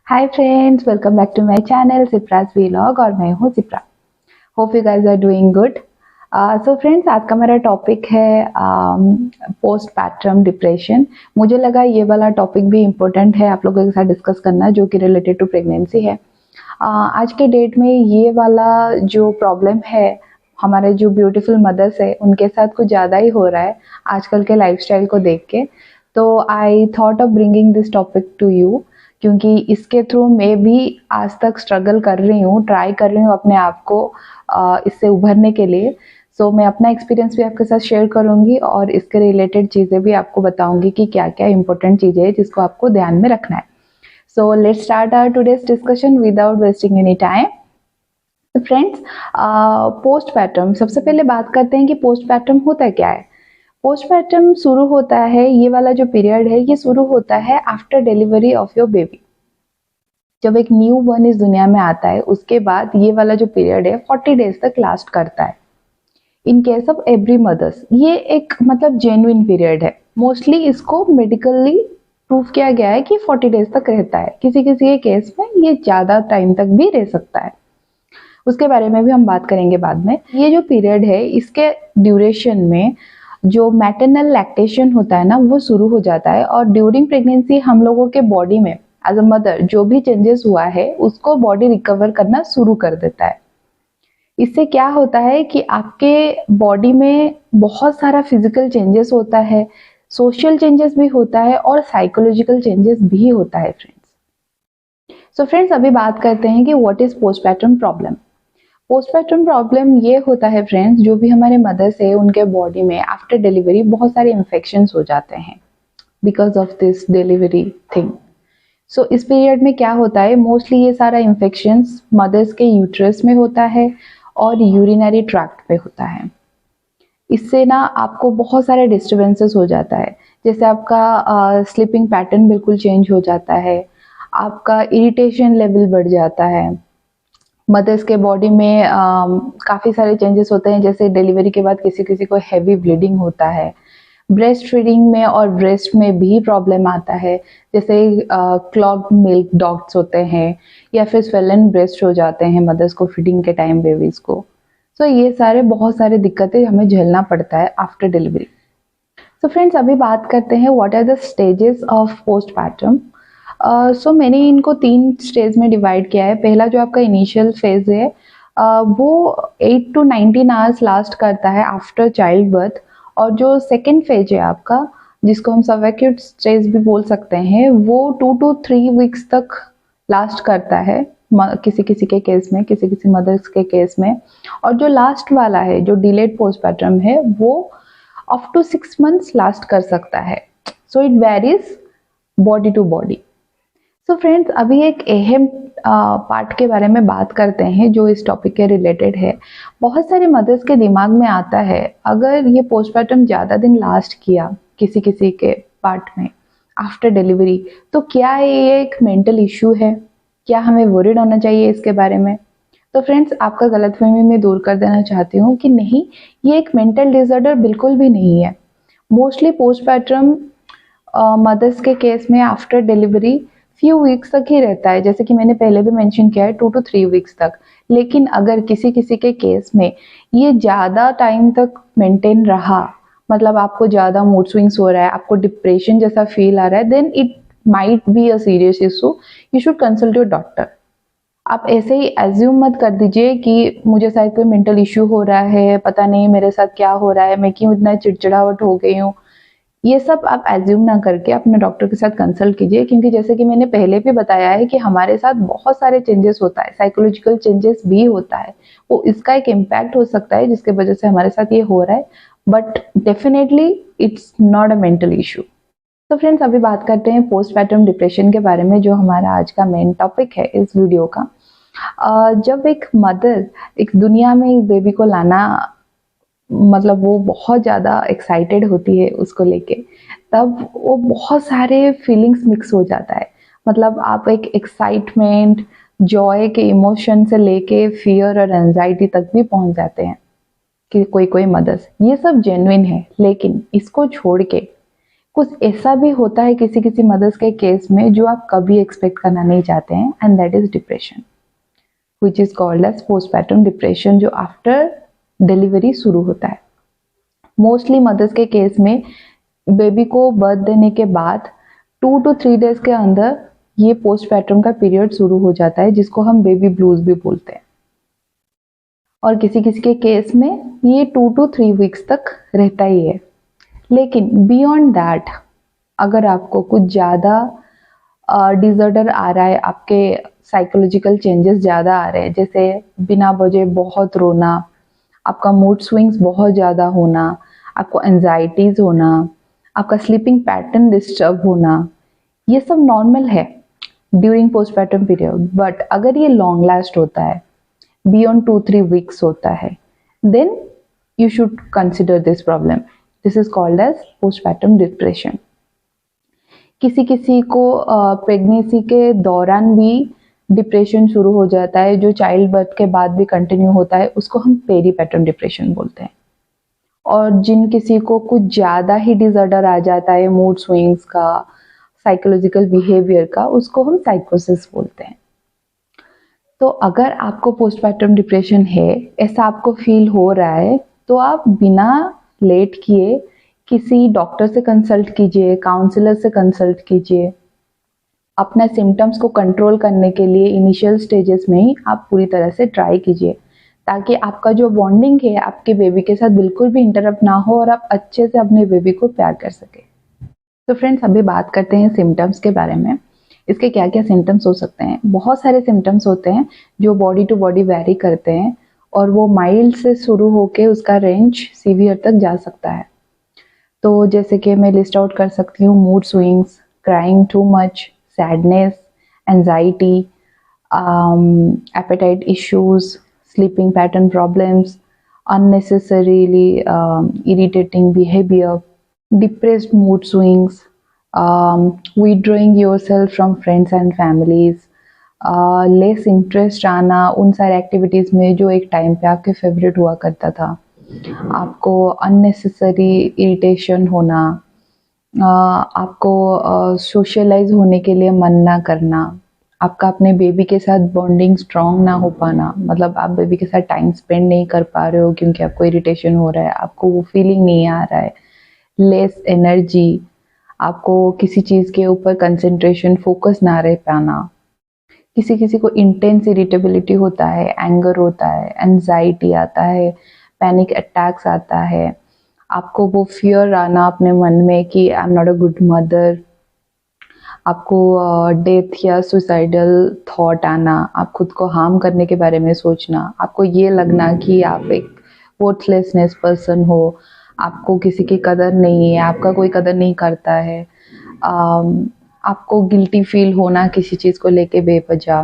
Hi friends, welcome back to my channel Sipra's vlog और मैं हूँ Sipra. Hope you guys are doing good. So friends, आज का मेरा टॉपिक है पोस्ट पैटर्न डिप्रेशन। मुझे लगा ये वाला टॉपिक भी इम्पोर्टेंट है आप लोगों के साथ डिस्कस करना, जो कि रिलेटेड टू प्रेगनेंसी है। आज के डेट में ये वाला जो प्रॉब्लम है हमारे जो ब्यूटीफुल मदर्स है उनके साथ कुछ ज़्यादा ही हो रहा है आजकल के लाइफस्टाइल को देख के। तो I thought of bringing this topic to you, क्योंकि इसके थ्रू मैं भी आज तक स्ट्रगल कर रही हूँ, ट्राई कर रही हूँ अपने आप को इससे उभरने के लिए। सो मैं अपना एक्सपीरियंस भी आपके साथ शेयर करूँगी और इसके रिलेटेड चीज़ें भी आपको बताऊँगी कि क्या क्या इंपॉर्टेंट चीज़ें हैं जिसको आपको ध्यान में रखना है। So let's start our today's discussion without wasting any time. Friends, postpartum, सबसे पहले बात करते हैं कि पोस्ट पैटर्न होता क्या है। पोस्ट पैटर्न शुरू होता है, ये वाला जो पीरियड है ये शुरू होता है after delivery of your baby. जब एक न्यू बॉर्न इस दुनिया में आता है उसके बाद ये वाला जो पीरियड है 40 डेज तक लास्ट करता है। In case of every mothers ये एक मतलब जेन्युइन पीरियड है। मोस्टली इसको मेडिकली प्रूव किया गया है कि 40 डेज तक रहता है। किसी किसी के केस में ये ज़्यादा टाइम तक भी रह सकता है, उसके बारे में भी हम बात करेंगे बाद में। ये जो पीरियड है इसके ड्यूरेशन में जो मैटरनल लैक्टेशन होता है ना वो शुरू हो जाता है, और ड्यूरिंग प्रेगनेंसी हम लोगों के बॉडी में एज अ मदर जो भी चेंजेस हुआ है उसको बॉडी रिकवर करना शुरू कर देता है। इससे क्या होता है कि आपके बॉडी में बहुत सारा फिजिकल चेंजेस होता है, सोशल चेंजेस भी होता है और साइकोलॉजिकल चेंजेस भी होता है फ्रेंड्स। सो फ्रेंड्स, अभी बात करते हैं कि what is post pattern problem. Postpartum problem ये होता है फ्रेंड्स, जो भी हमारे मदर्स है उनके बॉडी में आफ्टर डिलीवरी बहुत सारे इन्फेक्शंस हो जाते हैं because of this delivery thing. So इस पीरियड में क्या होता है, मोस्टली ये सारा इन्फेक्शंस मदर्स के यूट्रस में होता है और यूरिनरी ट्रैक्ट पे होता है। इससे ना आपको बहुत सारे डिस्टर्बेंसेस हो जाता है, जैसे आपका स्लीपिंग पैटर्न बिल्कुल चेंज हो जाता है, आपका इरिटेशन लेवल बढ़ जाता है। मदर्स के बॉडी में काफ़ी सारे चेंजेस होते हैं, जैसे डिलीवरी के बाद किसी किसी को हैवी ब्लीडिंग होता है। ब्रेस्ट फीडिंग में और ब्रेस्ट में भी प्रॉब्लम आता है, जैसे क्लॉग्ड मिल्क डॉट्स होते हैं या फिर स्वेलन ब्रेस्ट हो जाते हैं मदर्स को फीडिंग के टाइम बेबीज़ को। सो ये सारे बहुत सारे दिक्कतें हमें झेलना पड़ता है आफ्टर डिलीवरी। सो फ्रेंड्स, अभी बात करते हैं what are the stages of post pattern. So मैंने इनको 3 स्टेज में डिवाइड किया है। पहला जो आपका इनिशियल फेज है वो 8 to 19 आवर्स लास्ट करता है आफ्टर चाइल्ड बर्थ, और जो सेकेंड फेज है आपका जिसको हम सबएक्यूट स्टेज भी बोल सकते हैं वो 2 to 3 वीक्स तक लास्ट करता है किसी किसी के केस में, किसी किसी मदर्स के केस में। और जो लास्ट वाला है जो डिलेड पोस्टपार्टम है वो अप टू 6 मंथ्स लास्ट कर सकता है। So it varies body to body. So friends, अभी एक अहम पार्ट के बारे में बात करते हैं जो इस टॉपिक के रिलेटेड है। बहुत सारे मदर्स के दिमाग में आता है, अगर ये पोस्टपार्टम ज़्यादा दिन लास्ट किया किसी किसी के पार्ट में आफ्टर डिलीवरी, तो क्या ये एक मेंटल इश्यू है, क्या हमें वरीड होना चाहिए इसके बारे में। तो फ्रेंड्स, आपका गलतफहमी मैं दूर कर देना चाहती हूँ कि नहीं, ये एक मेंटल डिसऑर्डर बिल्कुल भी नहीं है। मोस्टली पोस्टपार्टम मदर्स के केस में आफ्टर डिलीवरी फ्यू वीक्स तक ही रहता है, जैसे कि मैंने पहले भी मेंशन किया है 2 to 3 वीक्स तक। लेकिन अगर किसी किसी के केस में ये ज़्यादा टाइम तक मेंटेन रहा, मतलब आपको ज़्यादा मूड स्विंग्स हो रहा है, आपको डिप्रेशन जैसा फील आ रहा है, then it might be a serious issue, you should consult your doctor. आप ऐसे ही एज्यूम मत कर दीजिए कि मुझे शायद कोई मेंटल इश्यू हो रहा है, पता नहीं मेरे साथ क्या हो रहा है, मैं क्यों इतना चिड़चिड़ाहट हो गई हूँ। ये सब आप एज्यूम ना करके अपने डॉक्टर के साथ कंसल्ट कीजिए, क्योंकि जैसे कि मैंने पहले भी बताया है कि हमारे साथ बहुत सारे चेंजेस होता है, साइकोलॉजिकल चेंजेस भी होता है। वो इसका एक इम्पैक्ट हो सकता है जिसके वजह से हमारे साथ ये हो रहा है, but definitely it's not a mental issue. तो फ्रेंड्स, अभी बात करते हैं पोस्टपार्टम डिप्रेशन के बारे में, जो हमारा आज का मेन टॉपिक है इस वीडियो का। जब एक मदर एक दुनिया में एक बेबी को लाना, मतलब वो बहुत ज़्यादा एक्साइटेड होती है उसको लेके, तब वो बहुत सारे फीलिंग्स मिक्स हो जाता है। मतलब आप एक एक्साइटमेंट, जॉय के इमोशन से लेके फियर और एंजाइटी तक भी पहुंच जाते हैं कि कोई कोई मदर्स। ये सब जेन्युइन है, लेकिन इसको छोड़ के कुछ ऐसा भी होता है किसी किसी मदर्स के केस में जो आप कभी एक्सपेक्ट करना नहीं चाहते हैं, and that is depression, which is called as postpartum depression, जो आफ्टर डिलीवरी शुरू होता है। मोस्टली मदर्स के केस में बेबी को बर्थ देने के बाद 2 to 3 डेज के अंदर ये पोस्टपार्टम का पीरियड शुरू हो जाता है, जिसको हम बेबी ब्लूज भी बोलते हैं। और किसी किसी के केस में ये 2 to 3 वीक्स तक रहता ही है। लेकिन बियॉन्ड दैट, अगर आपको कुछ ज़्यादा डिसऑर्डर आ रहा है, आपके साइकोलॉजिकल चेंजेस ज़्यादा आ रहे हैं, जैसे बिना वजह बहुत रोना, आपका मूड स्विंग्स बहुत ज़्यादा होना, आपको एंजाइटीज होना, आपका स्लीपिंग पैटर्न डिस्टर्ब होना, ये सब नॉर्मल है ड्यूरिंग पोस्टपार्टम पीरियड। बट अगर ये लॉन्ग लास्ट होता है, बियॉन्ड 2-3 वीक्स होता है, then you should consider this problem. This is called as postpartum depression. किसी किसी को प्रेगनेंसी के दौरान भी डिप्रेशन शुरू हो जाता है, जो चाइल्ड बर्थ के बाद भी कंटिन्यू होता है, उसको हम पेरीपेटर्न डिप्रेशन बोलते हैं। और जिन किसी को कुछ ज़्यादा ही डिसऑर्डर आ जाता है मूड स्विंग्स का, साइकोलॉजिकल बिहेवियर का, उसको हम साइकोसिस बोलते हैं। तो अगर आपको पोस्टपार्टम डिप्रेशन है, ऐसा आपको फील हो रहा है, तो आप बिना लेट किए किसी डॉक्टर से कंसल्ट कीजिए, काउंसलर से कंसल्ट कीजिए। अपना सिम्टम्स को कंट्रोल करने के लिए इनिशियल स्टेजेस में ही आप पूरी तरह से ट्राई कीजिए, ताकि आपका जो बॉन्डिंग है आपके बेबी के साथ बिल्कुल भी इंटरप्ट ना हो और आप अच्छे से अपने बेबी को प्यार कर सके। तो फ्रेंड्स, अभी बात करते हैं सिम्टम्स के बारे में। इसके क्या क्या सिम्टम्स हो सकते हैं। बहुत सारे सिम्टम्स होते हैं जो बॉडी टू बॉडी वैरी करते हैं, और वो माइल्ड से शुरू होके उसका रेंज सीवियर तक जा सकता है। तो जैसे कि मैं लिस्ट आउट कर सकती हूँ: mood swings, crying too much, sadness, anxiety, appetite issues, sleeping pattern problems, unnecessarily irritating behavior, depressed mood swings, withdrawing yourself from friends and families, less interest आना उन सारे एक्टिविटीज़ में जो एक टाइम पे आपके फेवरेट हुआ करता था, आपको अननेसेसरी इरिटेशन होना, आपको सोशलाइज होने के लिए मन ना करना, आपका अपने बेबी के साथ बॉन्डिंग स्ट्रॉन्ग ना हो पाना, मतलब आप बेबी के साथ टाइम स्पेंड नहीं कर पा रहे हो क्योंकि आपको इरिटेशन हो रहा है, आपको वो फीलिंग नहीं आ रहा है, लेस एनर्जी, आपको किसी चीज़ के ऊपर कंसंट्रेशन फोकस ना रह पाना, किसी किसी को इंटेंस इरिटेबिलिटी होता है, एंगर होता है, एंजाइटी आता है, पैनिक अटैक्स आता है, आपको वो फियर आना अपने मन में कि I am not a good mother, आपको डेथ या सुसाइडल थॉट आना, आप खुद को हार्म करने के बारे में सोचना, आपको ये लगना कि आप एक वर्थलेसनेस पर्सन हो, आपको किसी की कदर नहीं है, आपका कोई कदर नहीं करता है, आपको गिल्टी फील होना किसी चीज़ को लेके बेवजह।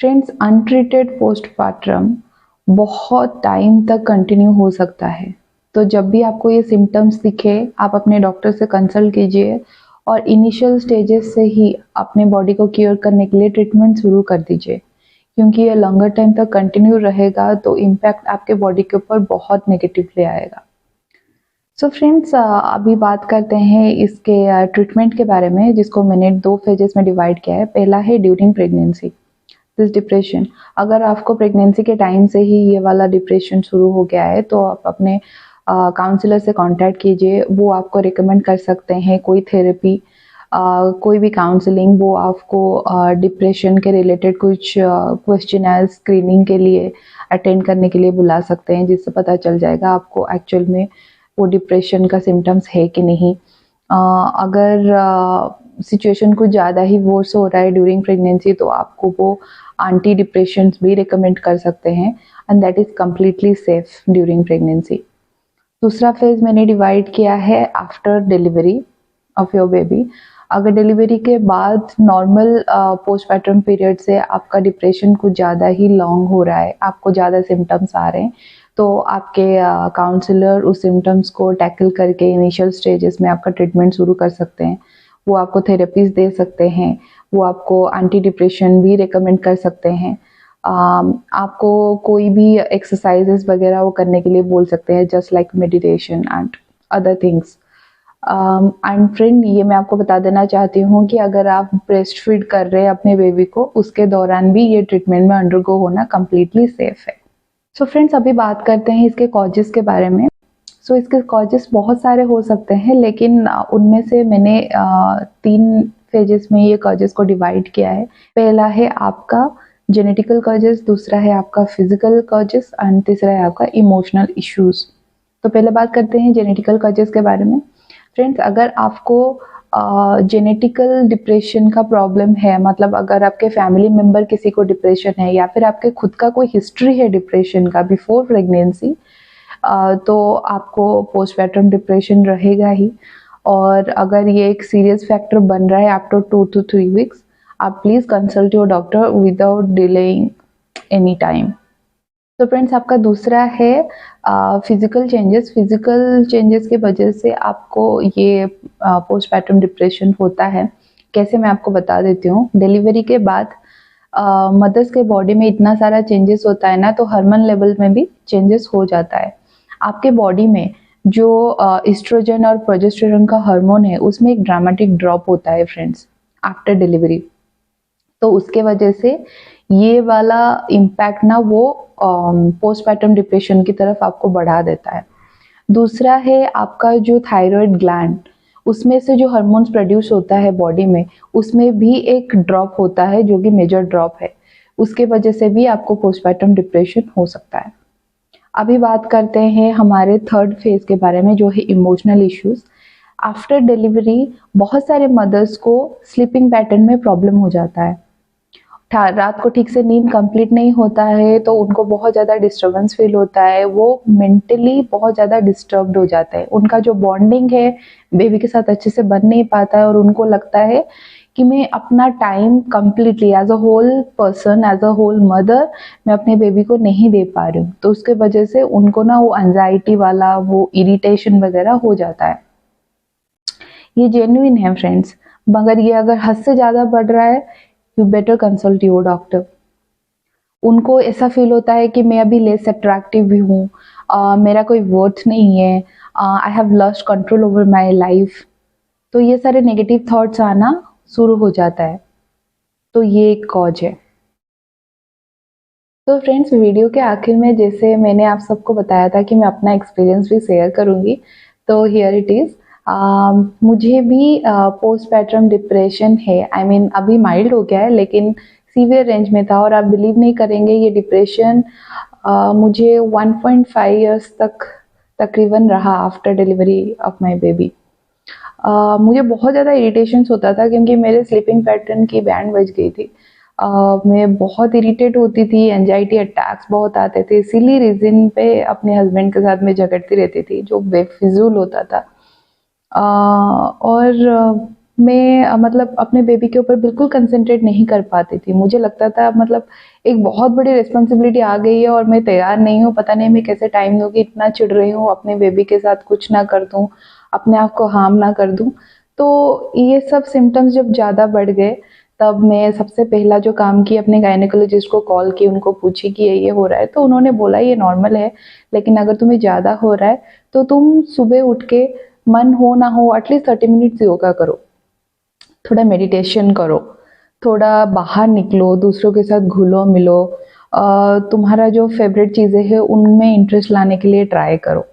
फ्रेंड्स, अनट्रीटेड पोस्टपार्टम बहुत टाइम तक कंटिन्यू हो सकता है। तो जब भी आपको ये सिम्टम्स दिखे, आप अपने डॉक्टर से कंसल्ट कीजिए और इनिशियल स्टेजेस से ही अपने बॉडी को क्योर करने के लिए ट्रीटमेंट शुरू कर दीजिए, क्योंकि ये लॉन्गर टाइम तक कंटिन्यू रहेगा तो इम्पैक्ट आपके बॉडी के ऊपर बहुत नेगेटिवली आएगा। सो फ्रेंड्स, अभी बात करते हैं इसके ट्रीटमेंट के बारे में, जिसको मैंने 2 फेजेस में डिवाइड किया है। पहला है ड्यूरिंग प्रेगनेंसी दिस डिप्रेशन। अगर आपको प्रेगनेंसी के टाइम से ही ये वाला डिप्रेशन शुरू हो गया है तो आप अपने काउंसलर से कांटेक्ट कीजिए। वो आपको रिकमेंड कर सकते हैं कोई थेरेपी, कोई भी काउंसलिंग। वो आपको डिप्रेशन के रिलेटेड कुछ क्वेश्चनर स्क्रीनिंग के लिए अटेंड करने के लिए बुला सकते हैं, जिससे पता चल जाएगा आपको एक्चुअल में वो डिप्रेशन का सिम्टम्स है कि नहीं। अगर सिचुएशन कुछ ज़्यादा ही वर्स हो रहा है ड्यूरिंग प्रेगनेंसी तो आपको वो एंटी डिप्रेशंस भी रिकमेंड कर सकते हैं, and that is completely safe during pregnancy. दूसरा फेज मैंने डिवाइड किया है after delivery of your baby. अगर डिलीवरी के बाद नॉर्मल पोस्टपार्टम पीरियड से आपका डिप्रेशन कुछ ज़्यादा ही लॉन्ग हो रहा है, आपको ज़्यादा सिम्टम्स आ रहे हैं, तो आपके काउंसलर उस सिम्टम्स को टैकल करके इनिशियल स्टेजेस में आपका ट्रीटमेंट शुरू कर सकते हैं। वो आपको थेरेपीज दे सकते हैं, वो आपको एंटी डिप्रेशन भी रिकमेंड कर सकते हैं, आपको कोई भी एक्सरसाइजेस वगैरह वो करने के लिए बोल सकते हैं, just like meditation and other things. And friend, ये मैं आपको बता देना चाहती हूँ कि अगर आप ब्रेस्ट फीड कर रहे हैं अपने बेबी को, उसके दौरान भी ये ट्रीटमेंट में अंडरगो होना कम्प्लीटली सेफ है। सो फ्रेंड्स, अभी बात करते हैं इसके कॉजेस के बारे में। सो इसके कॉजेस बहुत सारे हो सकते हैं, लेकिन उनमें से मैंने 3 फेजेस में ये कॉजेस को डिवाइड किया है। पहला है आपका जेनेटिकल कॉजेस, दूसरा है आपका फिजिकल कॉजेस एंड तीसरा है आपका इमोशनल इश्यूज। तो पहले बात करते हैं जेनेटिकल कॉजेस के बारे में। फ्रेंड्स, अगर आपको जेनेटिकल डिप्रेशन का प्रॉब्लम है, मतलब अगर आपके फैमिली मेंबर किसी को डिप्रेशन है या फिर आपके खुद का कोई हिस्ट्री है डिप्रेशन का बिफोर प्रेगनेंसी, तो आपको पोस्टपार्टम डिप्रेशन रहेगा ही। और अगर ये एक सीरियस फैक्टर बन रहा है आफ्टर 2 to 3 वीक्स, आप please consult your doctor without delaying any time. तो फ्रेंड्स, आपका दूसरा है फिजिकल चेंजेस। फिजिकल चेंजेस की वजह से आपको ये पोस्टपार्टम डिप्रेशन होता है। कैसे, मैं आपको बता देती हूँ। डिलीवरी के बाद मदर्स के बॉडी में इतना सारा चेंजेस होता है ना, तो हार्मोन लेवल में भी चेंजेस हो जाता है। आपके बॉडी में जो एस्ट्रोजन और प्रोजेस्टेरोन का हार्मोन है, उसमें एक ड्रामेटिक ड्रॉप होता है फ्रेंड्स आफ्टर डिलीवरी। तो उसके वजह से ये वाला इम्पैक्ट ना वो पोस्टपार्टम डिप्रेशन की तरफ आपको बढ़ा देता है। दूसरा है आपका जो थायराइड ग्लैंड, उसमें से जो हार्मोन्स प्रोड्यूस होता है बॉडी में, उसमें भी एक ड्रॉप होता है जो कि मेजर ड्रॉप है। उसके वजह से भी आपको पोस्टपार्टम डिप्रेशन हो सकता है। अभी बात करते हैं हमारे थर्ड फेज के बारे में, जो है इमोशनल इश्यूज। आफ्टर डिलीवरी बहुत सारे मदर्स को स्लीपिंग पैटर्न में प्रॉब्लम हो जाता है। रात को ठीक से नींद कंप्लीट नहीं होता है, तो उनको बहुत ज़्यादा डिस्टर्बेंस फील होता है। वो मेंटली बहुत ज़्यादा डिस्टर्ब्ड हो जाते हैं। उनका जो बॉन्डिंग है बेबी के साथ अच्छे से बन नहीं पाता है, और उनको लगता है कि मैं अपना time completely as a whole person, as a whole mother, मैं अपने बेबी को नहीं दे पा रही हूँ। तो उसके वजह से उनको ना वो एंजाइटी वाला, वो इरिटेशन वगैरह हो जाता है। ये जेन्युइन है फ्रेंड्स, मगर ये अगर हद से ज़्यादा बढ़ रहा है, you better consult your doctor. उनको ऐसा फील होता है कि मैं अभी लेस अट्रैक्टिव भी हूँ, मेरा कोई वर्थ नहीं है, I have lost control over my life. तो ये सारे नेगेटिव थॉट्स आना शुरू हो जाता है। तो ये एक कॉज है। तो फ्रेंड्स, वीडियो के आखिर में जैसे मैंने आप सबको बताया था कि मैं अपना एक्सपीरियंस भी शेयर करूँगी, तो हियर इट इज़। मुझे भी पोस्टपार्टम डिप्रेशन है। आई मीन अभी माइल्ड हो गया है, लेकिन सीवियर रेंज में था। और आप बिलीव नहीं करेंगे, ये डिप्रेशन मुझे 1.5 इयर्स तक तकरीबन रहा after delivery of my baby. मुझे बहुत ज़्यादा इरिटेशंस होता था, क्योंकि मेरे स्लीपिंग पैटर्न की बैंड बज गई थी। मैं बहुत इरिटेट होती थी, एंजाइटी अटैक्स बहुत आते थे। इसीलिए रीज़न पे अपने हस्बैंड के साथ मैं झगड़ती रहती थी, जो बेफिजूल होता था। और मैं मतलब अपने बेबी के ऊपर बिल्कुल कंसंट्रेट नहीं कर पाती थी। मुझे लगता था मतलब एक बहुत बड़ी रिस्पॉन्सिबिलिटी आ गई है और मैं तैयार नहीं हूँ, पता नहीं मैं कैसे टाइम दूँगी, इतना चिढ़ रही हूँ, अपने बेबी के साथ कुछ ना कर दूँ, अपने आप को हार्म ना कर दूँ। तो ये सब सिम्टम्स जब ज़्यादा बढ़ गए, तब मैं सबसे पहला जो काम किया, अपने गायनेकोलॉजिस्ट को कॉल की, उनको पूछी कि ये हो रहा है। तो उन्होंने बोला ये नॉर्मल है, लेकिन अगर तुम्हें ज़्यादा हो रहा है तो तुम सुबह उठ के मन हो ना हो एटलीस्ट 30 मिनट्स योगा करो, थोड़ा मेडिटेशन करो, थोड़ा बाहर निकलो, दूसरों के साथ घुलो मिलो, तुम्हारा जो फेवरेट चीज़ें हैं उनमें इंटरेस्ट लाने के लिए ट्राई करो।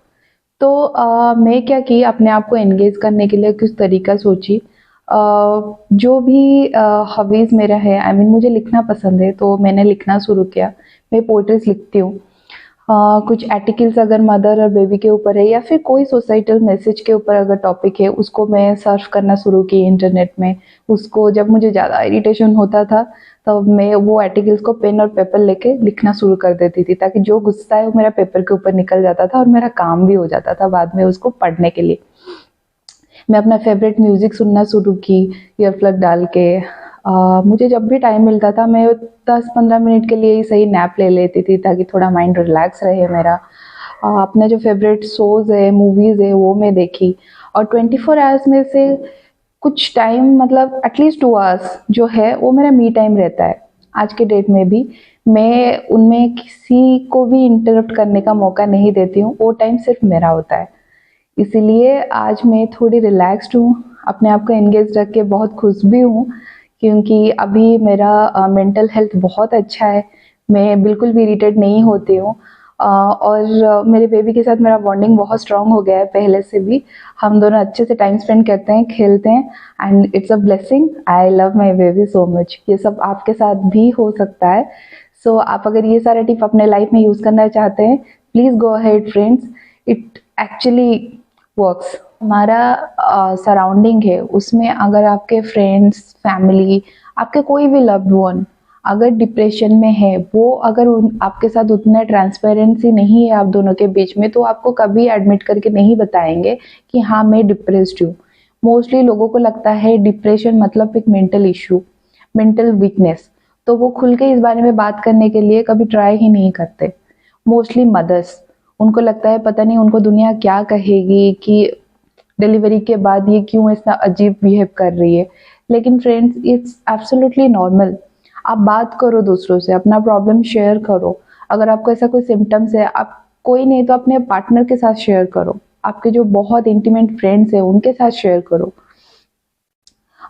तो मैं क्या की, अपने आप को एंगेज करने के लिए कुछ तरीका सोची। जो भी हॉबीज़ मेरा है, आई मीन मुझे लिखना पसंद है, तो मैंने लिखना शुरू किया। मैं पोएट्रीज लिखती हूँ। कुछ आर्टिकल्स अगर मदर और बेबी के ऊपर है, या फिर कोई सोसाइटल मैसेज के ऊपर अगर टॉपिक है, उसको मैं सर्च करना शुरू की इंटरनेट में। उसको जब मुझे ज़्यादा इरिटेशन होता था, तब मैं वो आर्टिकल्स को पेन और पेपर लेके लिखना शुरू कर देती थी, ताकि जो गुस्सा है वो मेरा पेपर के ऊपर निकल जाता था और मेरा काम भी हो जाता था बाद में उसको पढ़ने के लिए। मैं अपना फेवरेट म्यूज़िक सुनना शुरू की ईयर प्लग डाल के। मुझे जब भी टाइम मिलता था, मैं 10-15 मिनट के लिए ही सही नैप ले लेती थी, ताकि थोड़ा माइंड रिलैक्स रहे मेरा। अपने जो फेवरेट शोज़ है, मूवीज़ है, वो मैं देखी। और 24 आवर्स में से कुछ टाइम, मतलब एटलीस्ट 2 आवर्स जो है वो मेरा मी टाइम रहता है। आज के डेट में भी मैं उनमें किसी को भी इंटरप्ट करने का मौका नहीं देती हूँ। वो टाइम सिर्फ मेरा होता है। इसीलिए आज मैं थोड़ी रिलैक्स्ड हूँ, अपने आप को एंगेज रख के बहुत खुश भी हूँ, क्योंकि अभी मेरा मेंटल हेल्थ बहुत अच्छा है। मैं बिल्कुल भी इरिटेट नहीं होती हूँ, और मेरे बेबी के साथ मेरा बॉन्डिंग बहुत स्ट्रांग हो गया है पहले से भी। हम दोनों अच्छे से टाइम स्पेंड करते हैं, खेलते हैं, and it's a blessing. I love my baby so much. ये सब आपके साथ भी हो सकता है। सो आप अगर ये सारे टिप अपने लाइफ में यूज़ करना चाहते हैं, please go ahead friends, it actually works. हमारा सराउंडिंग है, उसमें अगर आपके फ्रेंड्स, फैमिली, आपके कोई भी लव्ड वन अगर डिप्रेशन में है, वो अगर आपके साथ उतने ट्रांसपेरेंसी नहीं है आप दोनों के बीच में, तो आपको कभी एडमिट करके नहीं बताएंगे कि हाँ मैं डिप्रेस्ड हूँ। मोस्टली लोगों को लगता है डिप्रेशन मतलब एक मेंटल इशू, मेंटल वीकनेस, तो वो खुल के इस बारे में बात करने के लिए कभी ट्राई ही नहीं करते। मोस्टली मदर्स, उनको लगता है पता नहीं उनको दुनिया क्या कहेगी कि डिलीवरी के बाद ये क्यों इतना अजीब बिहेव कर रही है। लेकिन फ्रेंड्स, इट्स एब्सोल्युटली नॉर्मल। आप बात करो दूसरों से, अपना प्रॉब्लम शेयर करो। अगर आपको ऐसा कोई सिम्टम्स है, आप कोई नहीं तो अपने पार्टनर के साथ शेयर करो, आपके जो बहुत इंटीमेट फ्रेंड्स है उनके साथ शेयर करो।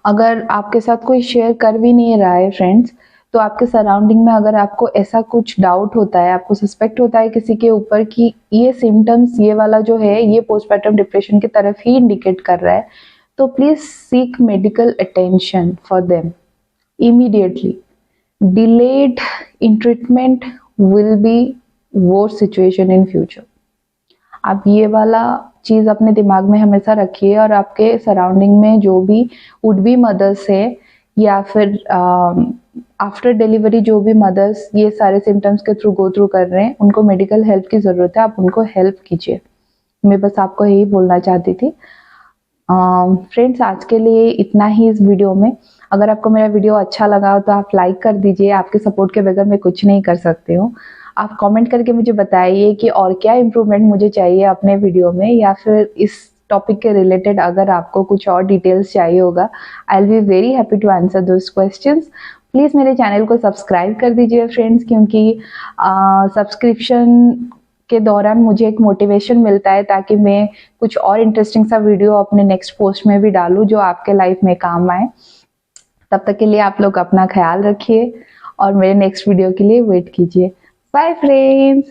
अगर आपके साथ कोई शेयर कर भी नहीं रहा है फ्रेंड्स, तो आपके सराउंडिंग में अगर आपको ऐसा कुछ डाउट होता है, आपको सस्पेक्ट होता है किसी के ऊपर कि ये सिम्टम्स, ये वाला जो है ये पोस्टपार्टम डिप्रेशन की तरफ ही इंडिकेट कर रहा है, तो please seek medical attention for them immediately. Delayed in treatment will be worse situation in future। आप ये वाला चीज अपने दिमाग में हमेशा रखिए, और आपके सराउंडिंग में जो भी वुड बी मदर्स है, या फिर आफ्टर डिलीवरी जो भी मदर्स ये सारे सिम्टम्स के थ्रू गो थ्रू कर रहे हैं, उनको मेडिकल हेल्प की ज़रूरत है, आप उनको हेल्प कीजिए। मैं बस आपको यही बोलना चाहती थी। फ्रेंड्स, आज के लिए इतना ही इस वीडियो में। अगर आपको मेरा वीडियो अच्छा लगा हो तो आप लाइक कर दीजिए, आपके सपोर्ट के बगैर मैं कुछ नहीं कर सकती हूँ। आप कमेंट करके मुझे बताइए कि और क्या इम्प्रूवमेंट मुझे चाहिए अपने वीडियो में, या फिर इस टॉपिक के रिलेटेड अगर आपको कुछ और डिटेल्स चाहिए होगा, I will be very happy to answer those questions. Please मेरे चैनल को सब्सक्राइब कर दीजिए फ्रेंड्स, क्योंकि सब्सक्रिप्शन के दौरान मुझे एक मोटिवेशन मिलता है, ताकि मैं कुछ और इंटरेस्टिंग सा वीडियो अपने नेक्स्ट पोस्ट में भी डालूं जो आपके लाइफ में काम आए। तब तक के लिए आप लोग अपना ख्याल रखिए और मेरे नेक्स्ट वीडियो के लिए वेट कीजिए। Bye friends.